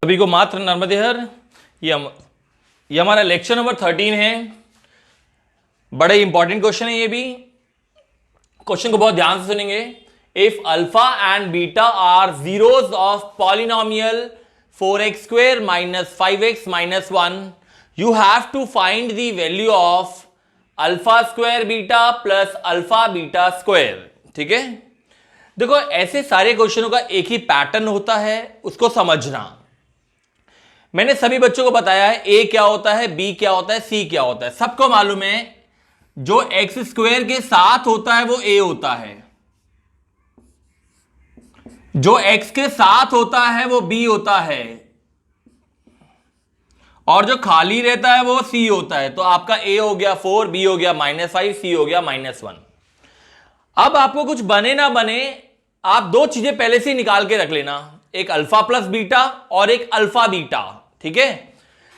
सभी को मात्र नर्मदे हर। ये हमारा लेक्चर नंबर 13 है। बड़ा इंपॉर्टेंट क्वेश्चन है ये भी। क्वेश्चन को बहुत ध्यान से सुनेंगे। If alpha and beta are zeros of polynomial 4x square minus 5x minus 1, you have to find the value of alpha square beta plus alpha beta square. ठीक है, देखो ऐसे सारे क्वेश्चनों का एक ही पैटर्न होता है, उसको समझना। मैंने सभी बच्चों को बताया है ए क्या होता है, बी क्या होता है, सी क्या होता है। सबको मालूम है जो एक्स स्क्वायर के साथ होता है वो ए होता है, जो एक्स के साथ होता है वो बी होता है, और जो खाली रहता है वो सी होता है। तो आपका ए हो गया 4, बी हो गया -5, सी हो गया -1। अब आपको कुछ बने ना बने, आप दो चीजें पहले से निकाल के रख लेना, एक अल्फा प्लस बीटा और एक अल्फा बीटा। ठीक है,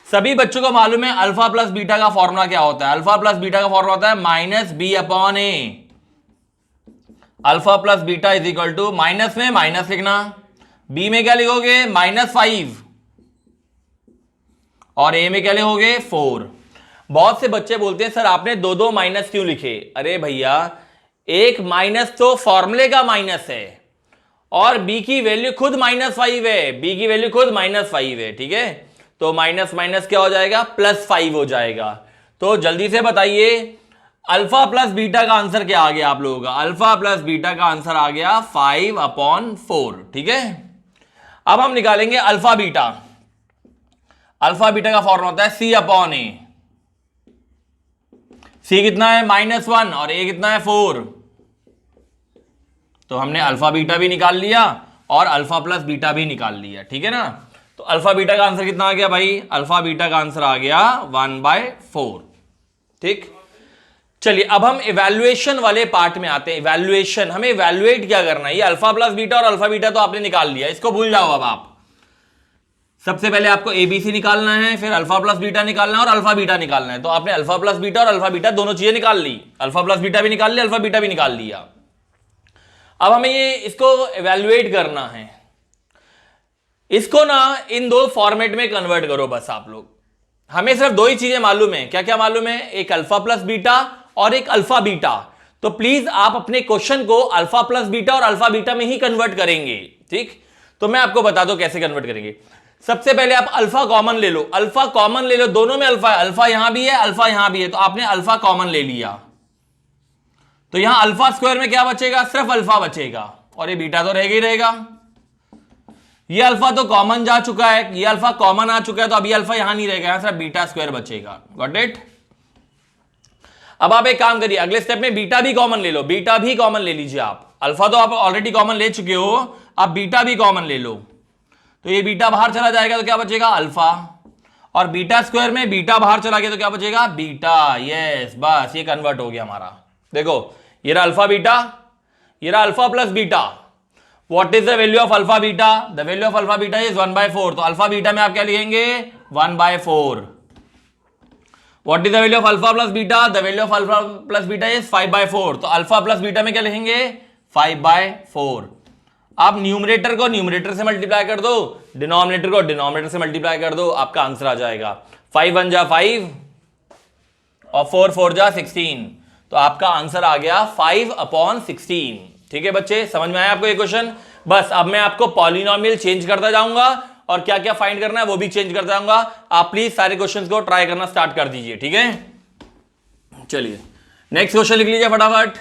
सभी बच्चों को मालूम है अल्फा प्लस बीटा का फॉर्मूला क्या होता है। अल्फा प्लस बीटा का फॉर्मूला होता है -b/a। Alpha plus beta is equal to minus में माइनस लिखना, बी में क्या लिखोगे -5 और ए में क्या लिखोगे 4। बहुत से बच्चे बोलते हैं सर आपने दो माइनस क्यों लिखे। अरे भैया, एक माइनस तो फॉर्मूले का माइनस है और बी की वैल्यू खुद -5 है, बी की वैल्यू खुद -5 है। ठीक है, तो माइनस माइनस क्या हो जाएगा, +5 हो जाएगा। तो जल्दी से बताइए अल्फा प्लस बीटा का आंसर क्या आ गया आप लोगों का। अल्फा प्लस बीटा का आंसर आ गया 5/4। ठीक है, अब हम निकालेंगे अल्फा बीटा। अल्फा बीटा का फॉर्मूला होता है C/A। सी कितना है -1 और ए कितना है 4। तो हमने अल्फा बीटा भी निकाल लिया और अल्फा प्लस बीटा भी निकाल लिया। ठीक है ना, तो अल्फा बीटा का आंसर कितना आ गया भाई, अल्फा बीटा का आंसर आ गया 1/4। ठीक, चलिए अब हम इवैल्यूएशन वाले पार्ट में आते हैं। इवैल्यूएशन, हमें इवैल्यूएट क्या करना है। ये अल्फा प्लस बीटा और अल्फा बीटा तो आपने निकाल लिया, इसको भूल जाओ। अब आप सबसे पहले आपको एबीसी निकालना है, फिर अल्फा प्लस बीटा निकालना है और अल्फा बीटा निकालना है। तो आपने अल्फा प्लस बीटा और अल्फा बीटा दोनों चीजें निकाल ली, अल्फा प्लस बीटा भी निकाल लिया, अल्फा बीटा भी निकाल लिया। अब हमें ये इसको इवैल्यूएट करना है। इसको ना इन दो फॉर्मेट में कन्वर्ट करो बस आप लोग। हमें सिर्फ दो ही चीजें मालूम है। क्या क्या मालूम है, एक अल्फा प्लस बीटा और एक अल्फा बीटा। तो प्लीज आप अपने क्वेश्चन को अल्फा प्लस बीटा और अल्फा बीटा में ही कन्वर्ट करेंगे। ठीक, तो मैं आपको बता दूं कैसे कन्वर्ट करेंगे। सबसे पहले आप अल्फा कॉमन ले लो, अल्फा कॉमन ले लो, दोनों में अल्फा है, अल्फा यहां भी है, अल्फा यहां भी है, तो आपने अल्फा कॉमन ले लिया। तो यहां अल्फा स्क्वायर में क्या बचेगा, सिर्फ अल्फा बचेगा और ये बीटा तो रहेगा ही रहेगा। ये अल्फा तो कॉमन जा चुका है, ये अल्फा कॉमन आ चुका है, तो अभी अल्फा यहां नहीं रहेगा, यहां सिर्फ बीटा स्क्वायर बचेगा। Got it. अब आप एक काम करिए, अगले स्टेप में बीटा भी कॉमन ले लो, बीटा भी कॉमन ले लीजिए आप। अल्फा तो आप ऑलरेडी कॉमन ले चुके हो, अब बीटा भी कॉमन ले लो। तो ये बीटा बाहर चला जाएगा तो क्या बचेगा, अल्फा, और बीटा स्क्वायर में बीटा बाहर चला गया तो क्या बचेगा, बीटा। यस, बस ये कन्वर्ट हो गया हमारा। देखो ये रहा अल्फा बीटा, ये रहा alpha plus beta. What is the value of alpha beta, the value of alpha beta is 1/4। तो अल्फा बीटा में आप क्या लिखेंगे, 1/4। What is the value of alpha plus beta, the value of alpha plus beta is 5/4। तो alpha plus beta में क्या लिखेंगे, 5/4। आप न्यूमरेटर को न्यूमरेटर से मल्टीप्लाई कर दो, डिनोमिनेटर को डिनोमिनेटर से मल्टीप्लाई कर दो, आपका आंसर आ जाएगा 5 1 जा 5 और 4 4 जा 16। तो आपका आंसर आ गया 5/16। ठीक है बच्चे, समझ में आया आपको ये क्वेश्चन। बस अब मैं आपको पॉलिनोमियल चेंज करता जाऊंगा और क्या क्या फाइंड करना है वो भी चेंज करता जाऊंगा। आप प्लीज सारे क्वेश्चंस को ट्राई करना स्टार्ट कर दीजिए। ठीक है, चलिए नेक्स्ट क्वेश्चन लिख लीजिए फटाफट।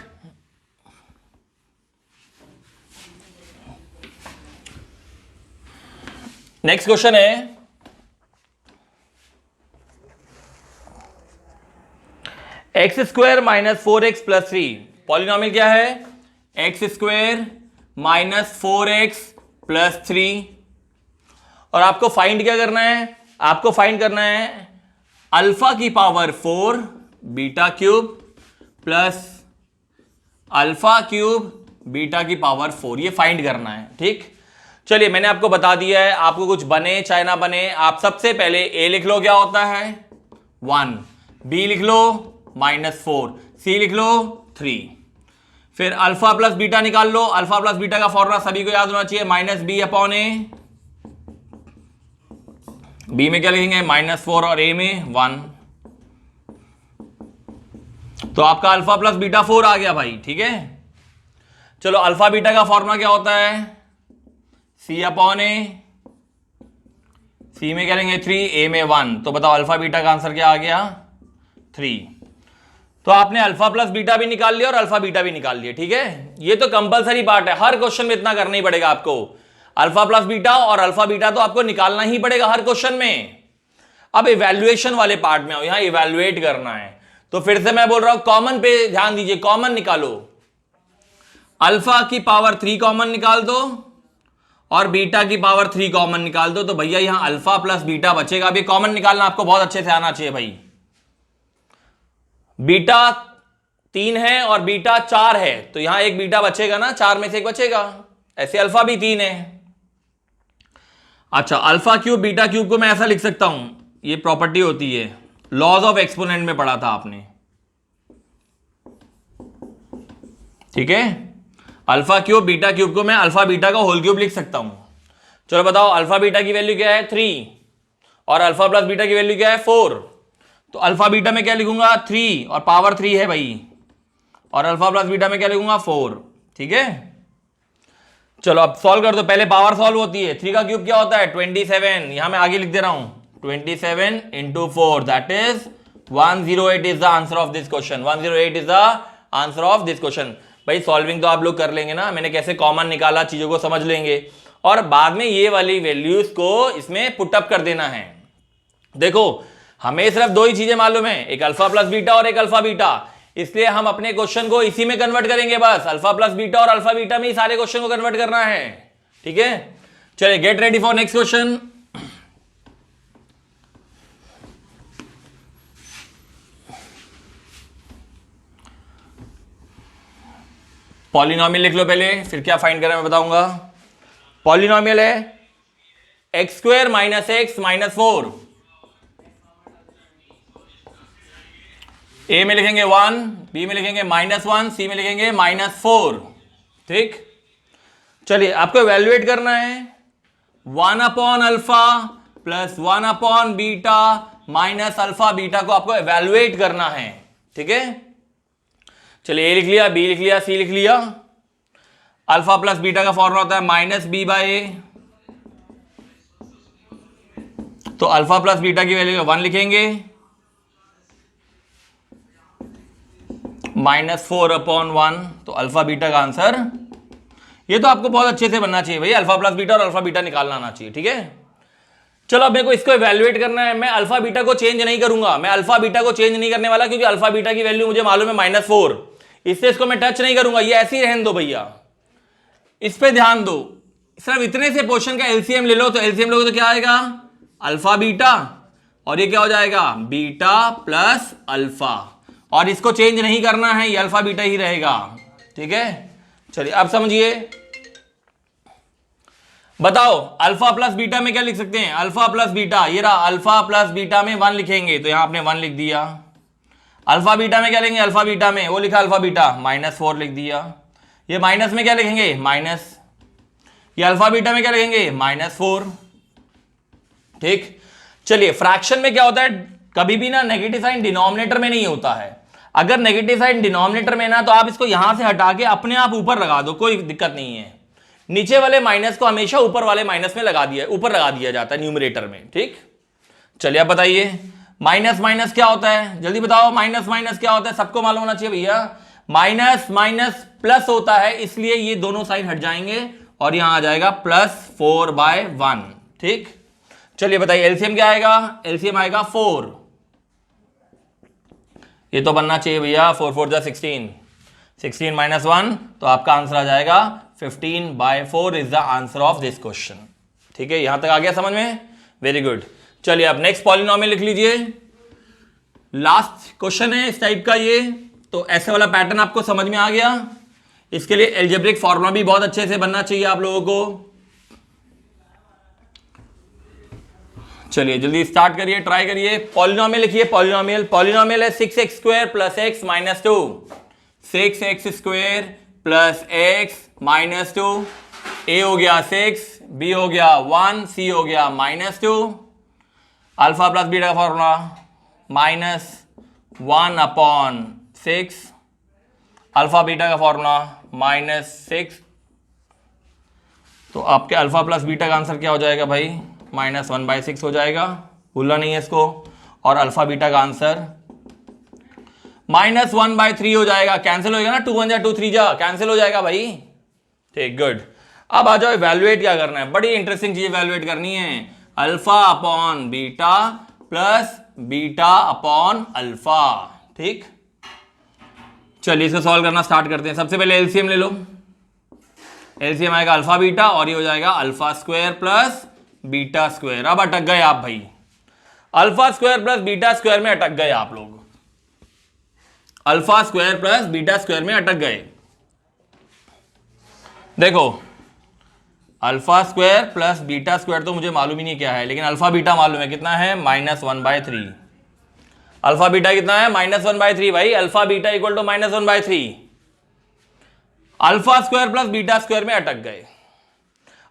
नेक्स्ट क्वेश्चन है एक्स स्क्वायर -4x + 3। पॉलिनोमियल क्या है, एक्स स्क्वायर -4x + 3। और आपको फाइंड क्या करना है, आपको फाइंड करना है अल्फा की power 4 beta cube plus alpha cube beta की पावर 4, ये फाइंड करना है। ठीक, चलिए मैंने आपको बता दिया है, आपको कुछ बने चाहे ना बने, आप सबसे पहले ए लिख लो क्या होता है 1, बी लिख लो -4, सी लिख लो 3, फिर अल्फा प्लस बीटा निकाल लो। अल्फा प्लस बीटा का फॉर्मूला सभी को याद होना चाहिए, -b/a बी में क्या लिखेंगे -4 और ए में 1। तो आपका अल्फा प्लस बीटा 4 आ गया भाई, ठीक है। चलो अल्फा बीटा का फॉर्मूला क्या होता है, C/A, सी में क्या लेंगे 3, ए में 1। तो बताओ अल्फा बीटा का आंसर क्या आ गया 3। तो आपने अल्फा प्लस बीटा भी निकाल लिया और अल्फा बीटा भी निकाल लिया, ठीक है। ये तो कंपलसरी पार्ट है, हर क्वेश्चन में इतना करना ही पड़ेगा आपको। अल्फा प्लस बीटा और अल्फा बीटा तो आपको निकालना ही पड़ेगा हर क्वेश्चन में। अब इवैल्यूएशन वाले पार्ट में आओ, यहां इवैल्यूएट करना है। तो फिर से मैं बोल रहा हूं कॉमन पे ध्यान दीजिए, कॉमन निकालो। अल्फा की पावर 3 कॉमन निकाल दो और बीटा की पावर 3 कॉमन निकाल दो। तो भैया यहां अल्फा प्लस बीटा बचेगा। अभी कॉमन निकालना आपको बहुत अच्छे से आना चाहिए भाई। बीटा 3 है और बीटा 4 है, तो यहां एक बीटा बचेगा ना, 4 में से एक बचेगा। ऐसे अल्फा भी 3 है। अच्छा, अल्फा क्यूब बीटा क्यूब को मैं ऐसा लिख सकता हूं, ये प्रॉपर्टी होती है, लॉज ऑफ एक्सपोनेंट में पढ़ा था आपने, ठीक है। अल्फा क्यूब बीटा क्यूब को मैं अल्फा बीटा का होल क्यूब लिख सकता हूं। चलो बताओ अल्फा बीटा की वैल्यू क्या है 3 और अल्फा प्लस बीटा की वैल्यू क्या है 4। तो अल्फा बीटा में क्या लिखूंगा 3 और पावर 3 है भाई, और अल्फा प्लस बीटा में क्या लिखूंगा 4, ठीक है। चलो अब सॉल्व कर दो। पहले पावर सॉल्व होती है, 3 का क्यूब क्या होता है 27। यहां मैं आगे लिख दे रहा हूं 27 into 4 that is 108 is the answer of this question। 108 is the answer of this question। भाई सॉल्विंग तो आप लोग कर लेंगे ना, मैंने कैसे कॉमन निकाला चीजों को समझ लेंगे, और बाद में ये वाली वैल्यूज को इसमें पुटअप कर देना है। देखो हमें सिर्फ 2 ही चीजें मालूम है, एक अल्फा प्लस बीटा और एक अल्फा बीटा, इसलिए हम अपने क्वेश्चन को इसी में कन्वर्ट करेंगे। बस अल्फा प्लस बीटा और अल्फा बीटा में ही सारे क्वेश्चन को कन्वर्ट करना है, ठीक है। चलिए get ready for next question. Polynomial लिख लो पहले, फिर क्या फाइंड करें मैं बताऊंगा। पॉलिनोमियल है x² - x - 4। ए में लिखेंगे 1, बी में लिखेंगे -1, सी में लिखेंगे -4, ठीक। चलिए आपको इवैल्यूएट करना है 1/अल्फा प्लस 1/बीटा माइनस अल्फा बीटा को आपको इवैल्यूएट करना है, ठीक है। चलिए ए लिख लिया, बी लिख लिया, सी लिख लिया। अल्फा प्लस बीटा का फॉर्मूला होता है -b/a। तो अल्फा प्लस बीटा की वैल्यू 1 लिखेंगे, -4/1। तो अल्फा बीटा का आंसर, ये तो आपको बहुत अच्छे से बनना चाहिए भाई, अल्फा प्लस बीटा और अल्फा बीटा निकालना आना चाहिए, ठीक है। चलो अब मेरे को इसको इवैल्यूएट करना है। मैं अल्फा बीटा को चेंज नहीं करूंगा, मैं अल्फा बीटा को चेंज नहीं करने वाला, क्योंकि अल्फा बीटा की वैल्यू मुझे मालूम है -4, इससे इसको मैं टच नहीं करूंगा। ये ऐसे ही रहने दो भैया, इस पे ध्यान दो। सिर्फ इतने से पोर्शन का एलसीएम ले लो, तो एलसीएम लोगे तो क्या आएगा अल्फा बीटा, और ये क्या हो जाएगा बीटा प्लस अल्फा, और इसको चेंज नहीं करना है, ये अल्फा बीटा ही रहेगा, ठीक है। चलिए अब समझिए, बताओ अल्फा प्लस बीटा में क्या लिख सकते हैं, अल्फा प्लस बीटा, ये रहा अल्फा प्लस बीटा में 1 लिखेंगे, तो यहां आपने 1 लिख दिया। अल्फा बीटा में क्या लेंगे, अल्फा बीटा में वो लिखा अल्फा बीटा -4 लिख दिया। ये माइनस में क्या लिखेंगे माइनस, ये अल्फा बीटा में क्या लिखेंगे -4, ठीक। चलिए फ्रैक्शन में क्या होता है, कभी भी ना नेगेटिव साइन डिनोमिनेटर में नहीं होता है। अगर नेगेटिव साइन डिनोमिनेटर में ना, तो आप इसको यहां से हटा के अपने आप ऊपर लगा दो, कोई दिक्कत नहीं है। नीचे वाले माइनस को हमेशा ऊपर वाले माइनस में ऊपर लगा दिया जाता है न्यूमरेटर में, ठीक। चलिए अब बताइए माइनस माइनस क्या होता है, जल्दी बताओ माइनस माइनस क्या होता है, सबको मालूम होना चाहिए भैया। माइनस माइनस प्लस होता है, इसलिए ये दोनों साइन हट जाएंगे और यहां आ जाएगा +4/1, ठीक। चलिए बताइए एलसीएम क्या आएगा, एलसीएम आएगा 4। ये तो बनना चाहिए भैया, 4 4 16, 16 - 1, तो आपका आंसर आ जाएगा 15/4 is the answer of this question, ठीक है। यहां तक आ गया समझ में, वेरी गुड। चलिए अब नेक्स्ट पॉलिनोमियल लिख लीजिए, लास्ट क्वेश्चन है इस टाइप का ये। तो ऐसे वाला पैटर्न आपको समझ में आ गया, इसके लिए एल्जेब्रिक फॉर्मूला भी बहुत अच्छे से बनना चाहिए आप लोगों को। चलिए जल्दी स्टार्ट करिए, ट्राई करिए। पॉलिनोमियल लिखिए, पॉलिनोमियल है 6x² + x - 2, 6x² + x - 2। ए हो गया 6, बी हो गया 1, सी हो गया -2। अल्फा प्लस बीटा का फॉर्मूला -1/6, अल्फा बीटा का फॉर्मूला -6। तो आपके अल्फा प्लस बीटा का आंसर क्या हो जाएगा भाई? -1/6 हो जाएगा, भूलना नहीं है इसको। और अल्फा बीटा का आंसर -1/3 हो जाएगा। कैंसिल हो जाएगा ना, 2 1 जा 2 3 जा, कैंसिल हो जाएगा भाई। ठीक, गुड। अब आ जाओ इवैल्यूएट क्या करना है, बड़ी इंटरेस्टिंग चीज इवैल्यूएट करनी है। Alpha upon beta plus beta upon alpha. ठीक, चलिए इसको सॉल्व करना स्टार्ट करते हैं। सबसे पहले एलसीएम ले लो। एलसीएम आएगा अल्फा बीटा और ये हो जाएगा alpha square plus beta square. अब अटक गए आप भाई, alpha square plus beta square में अटक गए आप लोग, alpha square plus beta square में अटक गए। देखो alpha square plus beta square तो मुझे मालूम ही नहीं क्या है, लेकिन अल्फा बीटा मालूम है कितना है, -1/3। अल्फा बीटा कितना है, -1/3 भाई। Alpha beta equal to -1/3। Alpha square plus beta square में अटक गए।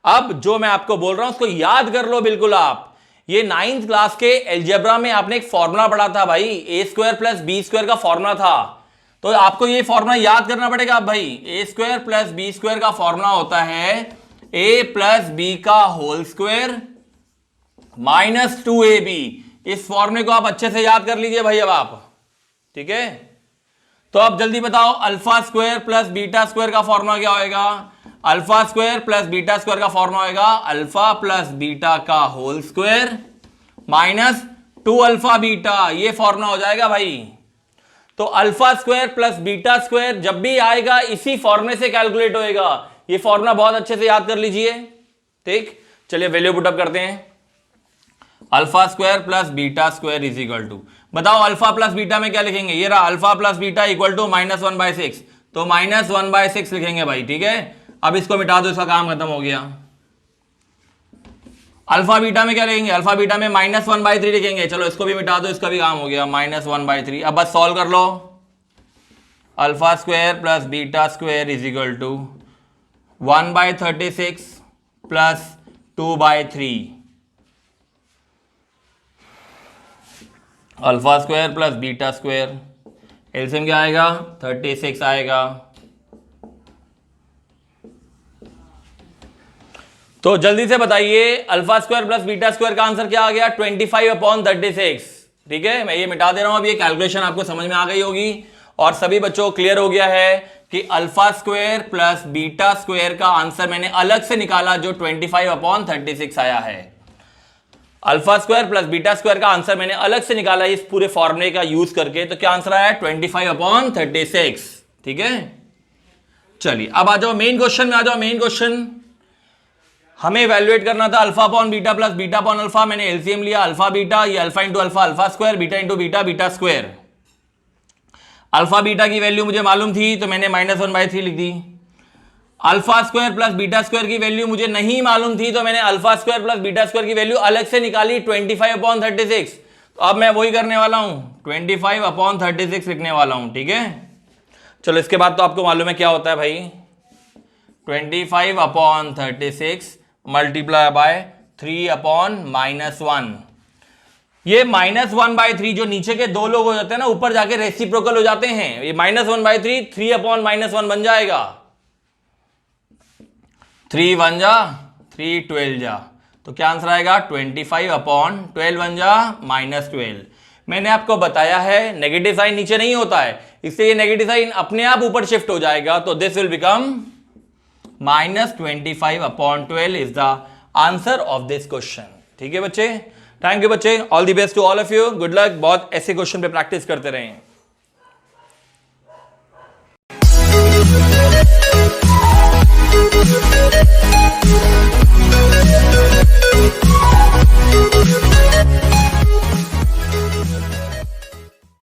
अब जो मैं आपको बोल रहा हूं उसको याद कर लो बिल्कुल आप। ये 9th क्लास के अलजेब्रा में आपने एक फॉर्मूला पढ़ा था भाई, ए स्क्वायर प्लस बी स्क्वायर का फॉर्मूला था। तो आपको ये फॉर्मूला याद करना पड़ेगा आप भाई। ए स्क्वायर प्लस बी स्क्वायर का फॉर्मूला होता है ए प्लस बी का होल स्क्वायर -2ab। इस फॉर्मूले को आप अच्छे से याद कर लीजिए भाई अब आप, ठीक है। तो अब जल्दी बताओ alpha square plus beta square का फॉर्मूला क्या होएगा? Alpha square plus beta square का फॉर्मूला होएगा अल्फा प्लस बीटा का होल स्क्वायर -2 अल्फा बीटा। ये फॉर्मूला हो जाएगा भाई। तो alpha square plus beta square जब भी आएगा इसी फॉर्मूले से कैलकुलेट होएगा। ये फॉर्मूला बहुत अच्छे से याद कर लीजिए। ठीक, चलिए वैल्यू पुटअप करते हैं। Alpha square plus beta square is equal to, बताओ अल्फा प्लस बीटा में क्या लिखेंगे? ये रहा alpha plus beta equal to -1/6, तो -1/6 लिखेंगे भाई, ठीक है। अब इसको मिटा दो, इसका काम खत्म हो गया। अल्फा बीटा में क्या लिखेंगे? अल्फा बीटा में -1/3 लिखेंगे, चलो इसको भी मिटा दो, इसका भी काम हो गया, -1/3। अब बस सॉल्व कर लो। Alpha square plus beta square is equal to 1/36 plus 2/3। Alpha square plus beta square, LCM क्या आएगा? 36 आएगा। तो जल्दी से बताइए alpha square plus beta square का आंसर क्या आ गया? 25/36। ठीक है, मैं ये मिटा दे रहा हूं। अब ये कैलकुलेशन आपको समझ में आ गई होगी और सभी बच्चों को क्लियर हो गया है कि alpha square plus beta square का आंसर मैंने अलग से निकाला जो 25/36 आया है। Alpha square plus beta square का आंसर मैंने अलग से निकाला इस पूरे फॉर्मूले का यूज करके, तो क्या आंसर आया? 25/36। ठीक है, चलिए अब आ जाओ मेन क्वेश्चन में। आ जाओ मेन क्वेश्चन। हमें इवैल्यूएट करना था alpha upon beta plus beta upon alpha. मैंने एलसीएम लिया अल्फा बीटा, ये alpha into alpha alpha square, beta into beta beta square. Alpha beta की वैल्यू मुझे मालूम थी तो मैंने -1/3 लिख दी। Alpha square plus beta square की वैल्यू मुझे नहीं मालूम थी तो मैंने alpha square plus beta square की वैल्यू अलग से निकाली 25/36। तो अब मैं वही करने वाला हूं, 25/36 लिखने वाला हूं। ठीक है, चलो इसके बाद तो आपको मालूम है क्या होता है भाई, 25/36 मल्टीप्लाई बाय 3/-1। ये -1/3 जो नीचे के दो लोग हो जाते हैं ना, ऊपर जाके रेसिप्रोकल हो जाते हैं। ये -1/3 3/-1 बन जाएगा। 3 1 जा 3 12 जा, तो क्या आंसर आएगा? 25/12 1 जा -12। मैंने आपको बताया है नेगेटिव साइन नीचे नहीं होता है, इससे ये नेगेटिव साइन अपने आप ऊपर शिफ्ट हो जाएगा। तो this will become -25/12 is the answer of this question. ठीक है बच्चे, थैंक यू बच्चे, all the best to all of you, good luck. बहुत ऐसे क्वेश्चन पे प्रैक्टिस करते रहें।